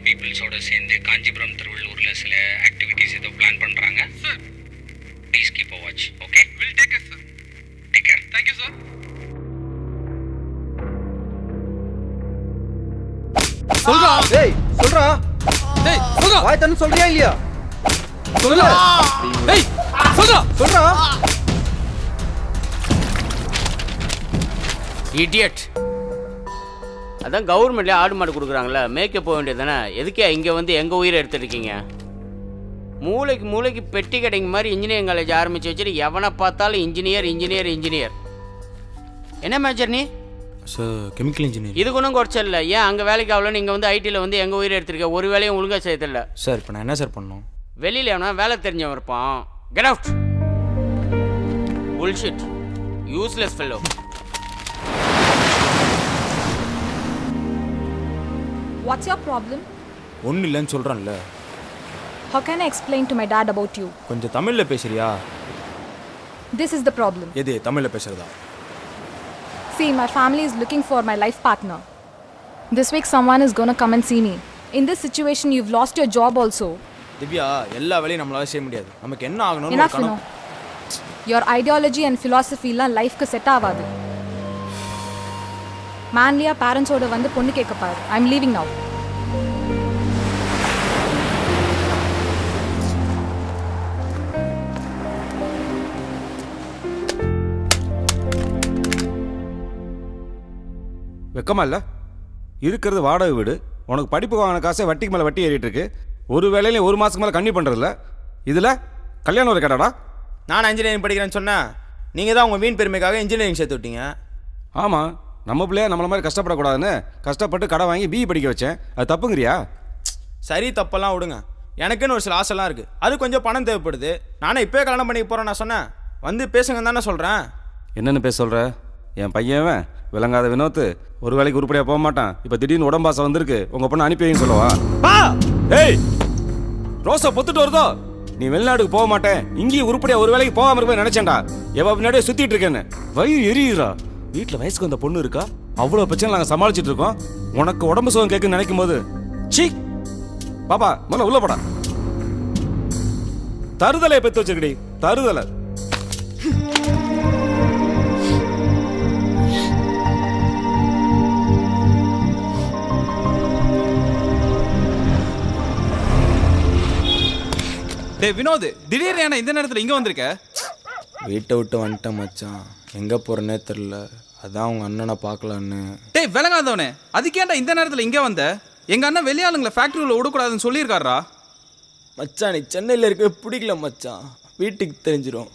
பீப்புள்ஸோட சேர்ந்து காஞ்சிபுரம் திருவள்ளூரில் சில ஆக்டிவிட்டீஸ் ஏதோ பிளான் பண்ணுறாங்க. Sir please keep a watch. Okay, will take care sir. Take care. Thank you sir. சொல்றா. டேய் சொல்றா. டேய் சொல்றா. வாய் தன்னு சொல்றியா இல்லையா? சொல்றா. டேய் சொல்றா. சொல்றா. இடியட். அதான் கவர்மெண்ட்ல ஆடு மாடு கொடுக்குறாங்களே, மேய்க்க போக வேண்டியது தானே. எதுக்கே இங்கே வந்து எங்கள் உயிரை எடுத்துருக்கீங்க? மூளைக்கு மூளைக்கு பெட்டி கடைங்க மாதிரி இன்ஜினியரிங் காலேஜ் ஆரம்பித்து வச்சுட்டு எவனை பார்த்தாலும் இன்ஜினியர் இன்ஜினியர் இன்ஜினியர். என்ன மேஜர் நீ? Sir chemical engineer. இதுக்கு ஒன்றும் குறைச்சல் இல்லை. ஏன் அங்கே வேலைக்கு ஆகல, நீங்கள் வந்து ஐடியில் வந்து எங்கள் உயிரை எடுத்துருக்க. ஒரு வேலையும் ஒழுங்காக செய்யதில்லை. சார் இப்போ நான் என்ன சார் பண்ணணும்? வெளியில் எவனா வேலை தெரிஞ்சவன் இருப்பான். Get out. Bullshit. Useless fellow. What's your problem? ஒன்றும் இல்லைன்னு சொல்கிறேன்ல. How can I explain to my dad about you? கொஞ்சம் தமிழில் பேசுறியா? This is the problem. எது தமிழில் பேசுகிறதா? See, my family is looking for my life partner. This week someone is gonna come and see me. In this situation, you've lost your job also. Divya, எல்லா வேலையும் நம்மளால செய்ய முடியாது. நமக்கு என்ன ஆகணும்னு Enough, you know. Your ideology and philosophy la life ku set ஆகாது. Manliya parents oda வந்து பொண்ணு கேட்க பாரு. I'm leaving now. வெக்கமா இல்லை? இருக்கிறது வாடகை வீடு. உனக்கு படிப்பு வாங்கின காசை வட்டிக்கு மேலே வட்டி ஏறிட்டு இருக்கு. ஒரு வேலையில ஒரு மாதத்துக்கு மேலே கண்ணி பண்ணுறதில்ல. இதில் கல்யாணம் ஒரு கேட்டாடா? நான் இன்ஜினியரிங் படிக்கிறேன்னு சொன்னேன். நீங்கள் தான் உங்கள் வீண் பெருமைக்காக இன்ஜினியரிங் சேர்த்து விட்டீங்க. ஆமாம், நம்ம பிள்ளைய நம்மள மாதிரி கஷ்டப்படக்கூடாதுன்னு கஷ்டப்பட்டு கடை வாங்கி பிஇ படிக்க வச்சேன். அது தப்புங்கிறியா? சரி, தப்பெல்லாம் விடுங்க. எனக்குன்னு ஒரு சில ஆசைலாம் இருக்குது. அது கொஞ்சம் பணம் தேவைப்படுது. நானே இப்போயே கல்யாணம் பண்ணிக்க போகிறேன். நான் சொன்னேன் வந்து பேசுங்க தானே சொல்கிறேன். என்னென்னு பேச சொல்கிற? என் பையன் விளங்காத வினோத்து ஒரு வேலைக்கு உருப்படியாக போக மாட்டான். இப்போ திடீர்னு உடம்பாசம் வந்திருக்கு, உங்கள் பொண்ணு அனுப்பி வைன்னு சொல்லவா? ஏய், ரோசா பொத்துட்டு வருதோ? நீ வெளிநாட்டுக்கு போக மாட்டேன், இங்கேயும் உருப்படியாக ஒரு வேலைக்கு போகாமல் இருப்பேன் நினைச்சேன்டா. எவ்வளோ பின்னாடியே சுற்றிட்டு இருக்கேன்னு வயிறு எரியுறா. வீட்டில் வயசுக்கு வந்த பொண்ணு இருக்கா, அவ்வளோ பிரச்சனை நாங்கள் சமாளிச்சுட்டு இருக்கோம். உனக்கு உடம்பு சுகம் கேட்குன்னு நினைக்கும் போது சீ. பாப்பா முதல்ல உள்ள போடா. தருதலை பெற்று வச்சிருக்கடி, தருதலை. டேய் வினோத், திடீர்னு ஏன்னா இந்த நேரத்தில் இங்கே வந்திருக்க? வீட்டை விட்டு வந்துட்டேன் மச்சான். எங்கே போகிறேன்னே தெரில. அதான் உங்கள் அண்ணனை பார்க்கலான்னு. டேய் விளங்காதவனே, அதுக்கேண்டா இந்த நேரத்தில் இங்கே வந்த? எங்கள் அண்ணன் வெளியாளுங்களை ஃபேக்ட்ரியில் விடக்கூடாதுன்னு சொல்லியிருக்காரா? மச்சான் நீ சென்னையில் இருக்கவே பிடிக்கல மச்சான். வீட்டுக்கு தெரிஞ்சிடும்.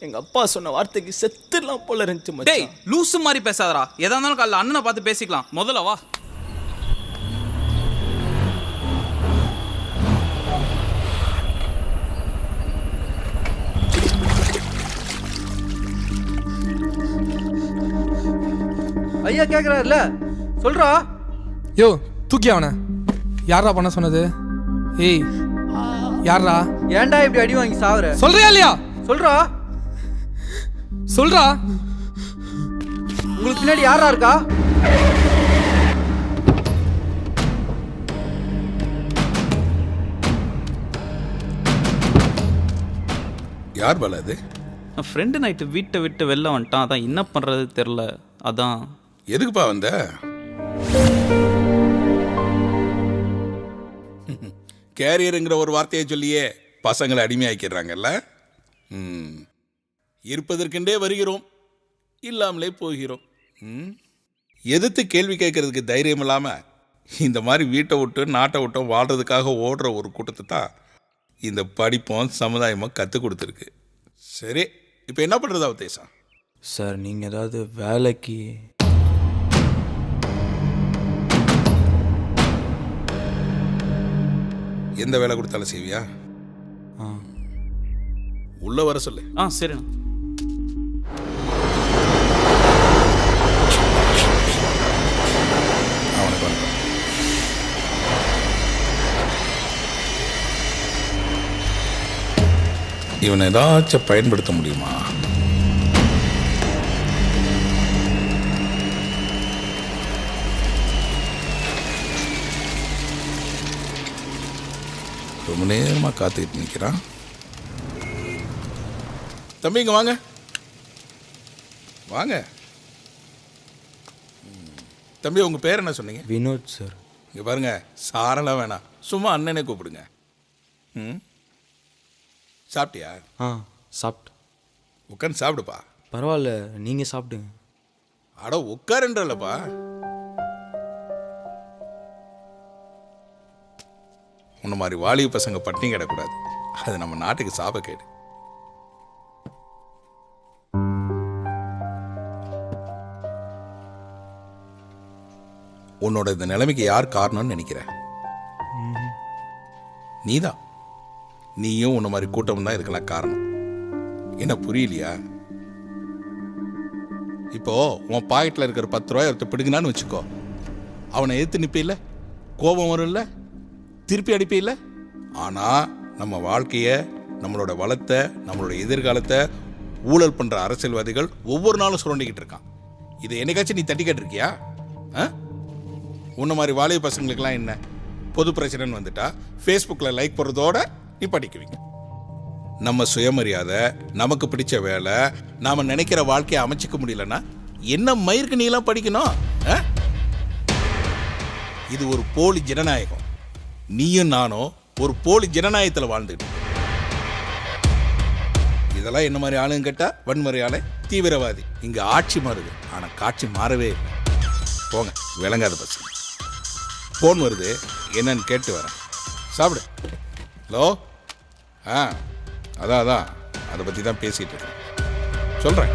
எங்கள் அப்பா சொன்ன வார்த்தைக்கு செத்துடலாம் போல இருந்துச்சு மச்சான். டேய் லூசு மாதிரி பேசாதடா. எதா இருந்தாலும் காலைல அண்ணனை பார்த்து பேசிக்கலாம். முதல்ல வா. ஐயா கேக்குறாருல, சொல்றா. யோ தூக்கி அவனை. யாரா பண்ண சொன்னது? ஏய் யாரா? ஏன்டா இப்படி அடி வாங்கி சாவுற? சொல்றியா இல்லையா? சொல்றா. சொல்றா. உங்களுக்கு பின்னாடி யாரா இருக்கா? யார் பாலா இது? என் ஃப்ரெண்டு நைட்டு வீட்டை விட்டு வெளில வந்துட்டான். அதான் என்ன பண்ணுறது தெரில. அதான். எதுக்குப்பா வந்த? கேரியருங்கிற ஒரு வார்த்தையை சொல்லியே பசங்களை அடிமையாக்கிடுறாங்கல்ல. இருப்பதற்கென்றே வருகிறோம், இல்லாமலே போகிறோம். எதிர்த்து கேள்வி கேட்கறதுக்கு தைரியம் இல்லாமல் இந்த மாதிரி வீட்டை விட்டு நாட்டை விட்டும் வாழ்கிறதுக்காக ஓடுற ஒரு கூட்டத்தை தான் இந்த படிப்பும் சமுதாயமும் கற்றுக் கொடுத்துருக்கு. சரி, இப்போ என்ன பண்ணுறதா உத்தேசம்? சார் நீங்கள் ஏதாவது வேலைக்கு எந்த வேலை கொடுத்தாலும் செய்வியா? உள்ள வர சொல்லு. சரிண்ணா. இவனை ஏதாச்சும் பயன்படுத்த முடியுமா? ரொம்ப நேரமாக காத்துக்கிட்டு நிற்கிறான். தம்பி இங்கே வாங்க வாங்க. தம்பி உங்கள் பேர் என்ன சொன்னீங்க? வினோத் சார். இங்கே பாருங்க, சாரெல்லாம் வேணாம், சும்மா அண்ணனே கூப்பிடுங்க. ம், சாப்பிட்டியா? சாப்பிட்டு. உட்காந்து சாப்பிடுப்பா. பரவாயில்ல, நீங்கள் சாப்பிடுங்க. அட உட்காருன்றல்லப்பா. உன்ன மாதிரி வாலிப பசங்க பட்டினி கிடக்கூடாது, அது நம்ம நாட்டுக்கு சாபக்கேடு. உன்னோட இந்த நிலைமைக்கு யார் காரணம்னு நினைக்கிற? நீதான். நீயும் உன்ன மாதிரி கூட்டம் தான் இதுக்கெல்லாம் காரணம். என்ன புரியலையா? இப்போ உன் பாக்கெட்டில் இருக்கிற 10 ரூபாய் ஒருத்தர் பிடுங்கினான்னு வச்சுக்கோ, அவனை எதிர்த்து நிற்பில்ல, கோபம் வரும்ல, திருப்பி அடிப்பில்ல. ஆனால் நம்ம வாழ்க்கையை, நம்மளோட வளத்தை, நம்மளோட எதிர்காலத்தை ஊழல் பண்ணுற அரசியல்வாதிகள் ஒவ்வொரு நாளும் சுரண்டிக்கிட்டு இருக்கான். இதை என்னைக்காச்சும் நீ தட்டி கேட்டிருக்கியா? உன்ன மாதிரி வாலிப பசங்களுக்கெல்லாம் என்ன, பொது பிரச்சனைன்னு வந்துட்டா ஃபேஸ்புக்கில் லைக் போடுறதோட நீ படிக்குவீங்க. நம்ம சுயமரியாதை, நமக்கு பிடிச்ச வேலை, நாம் நினைக்கிற வாழ்க்கையை அமைச்சிக்க முடியலன்னா என்ன மயிருக்கு நீலாம் படிக்கணும்? இது ஒரு போலி ஜனநாயகம். நீயும் நானும் ஒரு போலி ஜனநாயகத்தில் வாழ்ந்துட்டு. இதெல்லாம் என்ன மாதிரி ஆளுங்க கேட்டா வன்முறையாளை, தீவிரவாதி. இங்கே ஆட்சி மாறுது, ஆனால் காட்சி மாறவே இல்லை. போங்க, விளங்காத பசங்க. ஃபோன் வருது, என்னன்னு கேட்டு வரேன். சாப்பிடு. ஹலோ. அதான் அதை பற்றி தான் பேசிகிட்டு இருக்கேன். சொல்கிறேன்.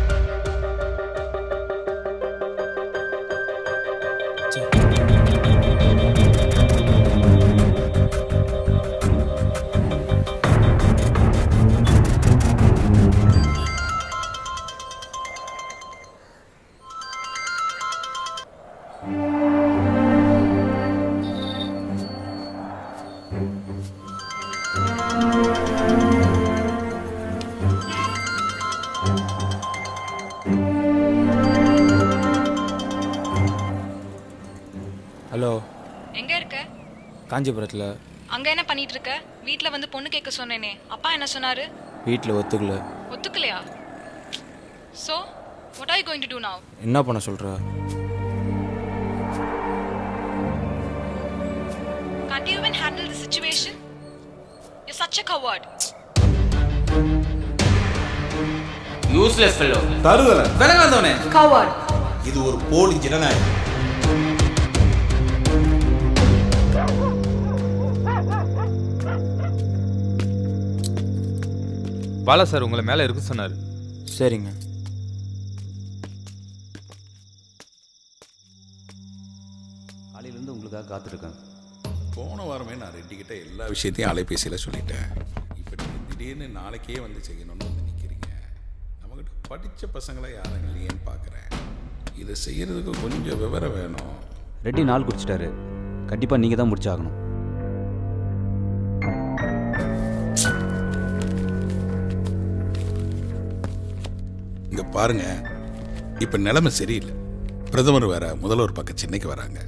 ஹலோ. எங்க இருக்க? காஞ்சிபுரத்தில். அங்க என்ன பண்ணிட்டு இருக்க? வீட்ல வந்து பொண்ணு கேட்க சொன்னேனே, அப்பா என்ன சொன்னாரு? வீட்டில் ஒத்துக்கல. ஒத்துக்கலையா? So what are you going to do now? என்ன பண்ண சொல்கிற? Can't you even handle the situation? You're such a coward. Useless fellow. தருதல விலகாதவனே. Coward. இது ஒரு போலி ஜனநாயகம். பாலா சார் உங்களை மேலே இருக்கு சொன்னார். சரிங்க. காலையிலேருந்து உங்களுக்காக காத்திருக்கேன். போன வாரமே நான் ரெட்டிக்கிட்ட எல்லா விஷயத்தையும் அலைபேசியில் சொல்லிட்டேன். இப்போ நீங்கள் திடீர்னு நாளைக்கே வந்து செய்யணும்னு வந்து நிற்கிறீங்க. நம்மக்கிட்ட படித்த பசங்களை யாரும் இல்லையேன்னு பார்க்குறேன். இதை செய்கிறதுக்கு கொஞ்சம் விவரம் வேணும். ரெட்டி நாள் குடிச்சிட்டாரு, கண்டிப்பாக நீங்கள் தான் முடிச்சாகணும். இங்கே பாருங்க, இப்போ நிலைமை சரியில்லை. பிரதமர் வேற, முதல்வர் பக்கம் சென்னைக்கு வராங்க.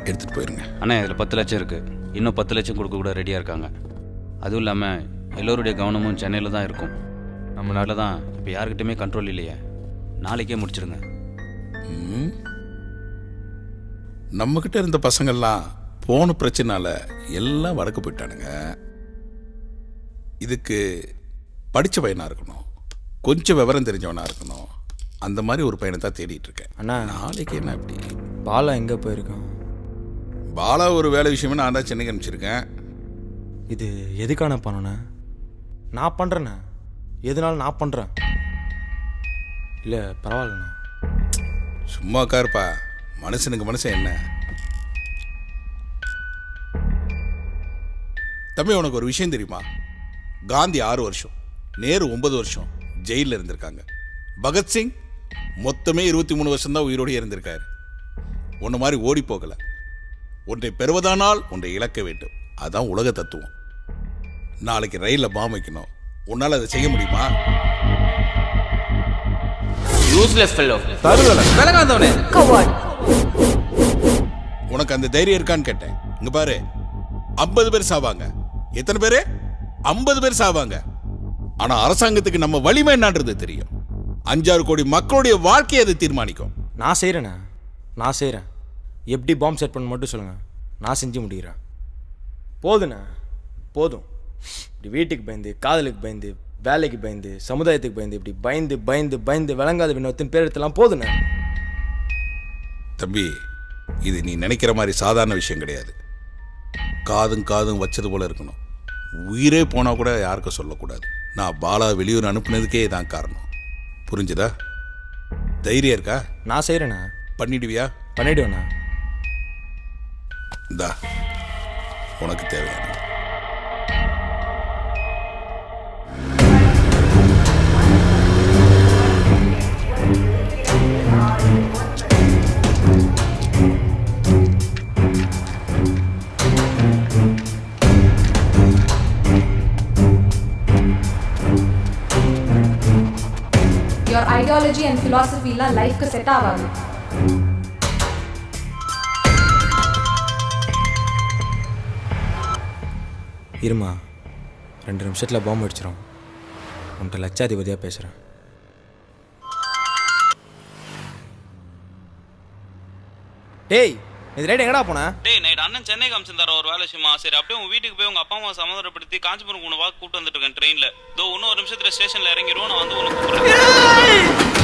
எடுத்துகிட்டு போயிருங்க. அண்ணா இதில் 10 லட்சம் இருக்குது, இன்னும் 10 லட்சம் கொடுக்க கூட ரெடியாக இருக்காங்க. அதுவும் இல்லாமல் எல்லோருடைய கவனமும் சென்னையில் தான் இருக்கும். நம்ம நாட்டில் தான் இப்போ யாருக்கிட்டையுமே கண்ட்ரோல் இல்லையே. நாளைக்கே முடிச்சிடுங்க. நம்மக்கிட்ட இருந்த பசங்கள்லாம் போன பிரச்சனால எல்லாம் வடக்கு போயிட்டானுங்க. இதுக்கு படித்த பையனாக இருக்கணும், கொஞ்சம் விவரம் தெரிஞ்சவனாக இருக்கணும். அந்த மாதிரி ஒரு பையனை தான் தேடிட்டு இருக்கேன். அண்ணா நாளைக்கு என்ன அப்படி? பாலா எங்கே போயிருக்கான்? பாலா ஒரு வேலை விஷயமா நான் தான் சென்னைக்கு அனுப்பிச்சிருக்கேன். இது எதுக்கான பண்ணண்ணே? நான் பண்ணுறேண்ணே, எதுனாலும் நான் பண்ணுறேன். இல்லை பரவாயில்லண்ணா. சும்மா உட்காருப்பா, மனுஷனுக்கு மனுஷன் என்ன. தம்பி உனக்கு ஒரு விஷயம் தெரியுமா? காந்தி 6 வருஷம், நேரு 9 வருஷம் ஜெயிலில் இருந்திருக்காங்க. பகத்சிங் மொத்தமே 23 வருஷம் தான் உயிரோடு இருந்திருக்காரு. ஒன்று மாதிரி ஓடி போகல. ஒன்றை பெறுவதானால் ஒன்றை இழக்க வேண்டும், அதான் உலக தத்துவம். நாளைக்கு ரயிலில் பாம் வைக்கணும், உன்னால் அதை செய்ய முடியுமா? Useless fellow. தருதல விலகாதவனே. உனக்கு அந்த தைரியம் இருக்கான்னு கேட்டேன். இங்க பாரு, 50 பேர் சாவாங்க, எத்தனை பேரு? 50 பேர் சாவாங்க. ஆனா அரசாங்கத்துக்கு நம்ம வலிமை என்னன்றது தெரியும். 5-6 கோடி மக்களுடைய வாழ்க்கையை அது தீர்மானிக்கும். நான் செய்கிறேண்ணே, நான் செய்கிறேன். எப்படி பாம்பு செட் பண்ண மட்டும் சொல்லுங்கள், நான் செஞ்சு முடிகிறேன். போதுண்ணே, போதும். இப்படி வீட்டுக்கு பயந்து, காதலுக்கு பயந்து, வேலைக்கு பயந்து, சமுதாயத்துக்கு பயந்து, இப்படி பயந்து பயந்து பயந்து விளங்காத வினோத்தின் பேர் எடுத்துலாம் போதுண்ணே. தம்பி, இது நீ நினைக்கிற மாதிரி சாதாரண விஷயம் கிடையாது. காதும் வச்சது போல இருக்கணும். உயிரே போனா கூட யாருக்கும் சொல்லக்கூடாது. நான் பாலா வெளியூர் அனுப்புனதுக்கே தான் காரணம். புரிஞ்சுதா? தைரியம் இருக்கா? நான் செய்கிறேண்ணா. பண்ணிடுவியா? பண்ணிவிடுவேண்ணா. இந்தா உனக்கு தேவையான. Your ideology and philosophy la life ku set avadu. இருமா, 2 நிமிஷத்தில் பாம்பு அடிச்சிடும். உன்கிட்ட லட்சாதிபதியாக பேசுகிறேன். டேய், இது ரைட் எங்கடா போன? டேய், நைட் அண்ணன் சென்னை காமிச்சிருந்தாரு ஒரு வேலை விஷயமா. சரி, அப்படியே உங்க வீட்டுக்கு போய் உங்க அப்பா அம்மா சமாதானப்படுத்தி காஞ்சிபுரம் உன்னை கூப்பிட்டு வந்துட்டு இருக்கேன் ட்ரெயினில். இதோ இன்னும் ஒரு நிமிஷத்துல ஸ்டேஷன்ல இறங்கிடுவோம். நான் வந்து உனக்கு